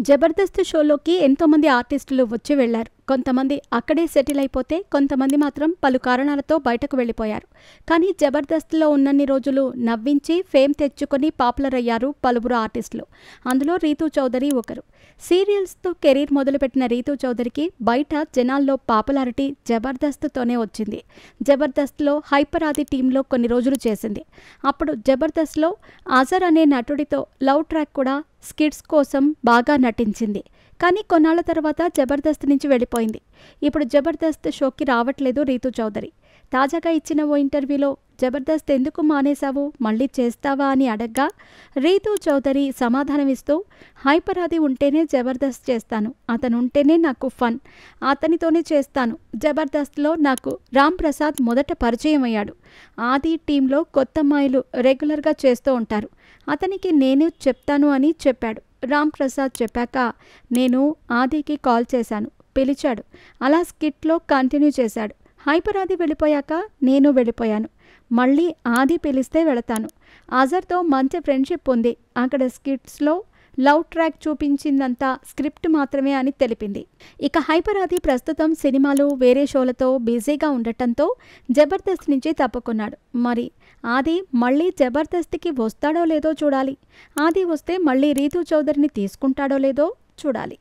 జబర్దస్త్ షోలోకి ఎంతోమంది ఆర్టిస్టులు వచ్చి వెళ్లారు. కొంతమంది అక్కడే సెటిల్ అయిపోతే, కొంతమంది మాత్రం పలు కారణాలతో బయటకు వెళ్ళిపోయారు. కానీ జబర్దస్త్లో ఉన్నన్ని రోజులు నవ్వించి ఫేమ్ తెచ్చుకొని పాపులర్ అయ్యారు పలువురు ఆర్టిస్టులు. అందులో రీతూ చౌదరి ఒకరు. సీరియల్స్తో కెరీర్ మొదలుపెట్టిన రీతూ చౌదరికి బయట జనాల్లో పాపులారిటీ జబర్దస్త్తోనే వచ్చింది. జబర్దస్త్లో హైపర్ ఆది టీంలో కొన్ని రోజులు చేసింది. అప్పుడు జబర్దస్త్లో అజర్ అనే నటుడితో లవ్ ట్రాక్ కూడా స్కిట్స్ కోసం బాగా నటించింది. కానీ కొన్నాళ్ల తర్వాత జబర్దస్త్ నుంచి వెళ్ళిపోయింది. ఇప్పుడు జబర్దస్త్ షోకి రావట్లేదు రీతూ చౌదరి. తాజాగా ఇచ్చిన ఓ ఇంటర్వ్యూలో జబర్దస్త్ ఎందుకు మానేశావు, మళ్ళీ చేస్తావా అని అడగ్గా రీతూ చౌదరి సమాధానమిస్తూ, హైపర్ ఆది ఉంటేనే జబర్దస్త్ చేస్తాను, అతను ఉంటేనే నాకు ఫన్, అతనితోనే చేస్తాను. జబర్దస్త్లో నాకు రామ్ ప్రసాద్ మొదట పరిచయం అయ్యాడు. ఆది టీంలో కొత్త అమ్మాయిలు రెగ్యులర్గా చేస్తూ ఉంటారు, అతనికి నేను చెప్తాను అని చెప్పాడు. రామ్ ప్రసాద్ చెప్పాక నేను ఆదికి కాల్ చేశాను, పిలిచాడు. అలా స్కిట్లో కంటిన్యూ చేశాడు. హైపర్ ఆది వెళ్ళిపోయాక నేను వెళ్ళిపోయాను. మళ్ళీ ఆది పిలిస్తే వెళతాను. అజర్తో మంచి ఫ్రెండ్షిప్ ఉంది. అక్కడ స్కిట్స్లో లవ్ ట్రాక్ చూపించిందంతా స్క్రిప్ట్ మాత్రమే అని తెలిపింది. ఇక హైపర్ ఆది ప్రస్తుతం సినిమాలు, వేరే షోలతో బిజీగా ఉండటంతో జబర్దస్త్ నుంచి తప్పుకున్నాడు. మరి ఆది మళ్ళీ జబర్దస్త్కి వస్తాడో లేదో చూడాలి. ఆది వస్తే మళ్ళీ రీతూ చౌదరిని తీసుకుంటాడో లేదో చూడాలి.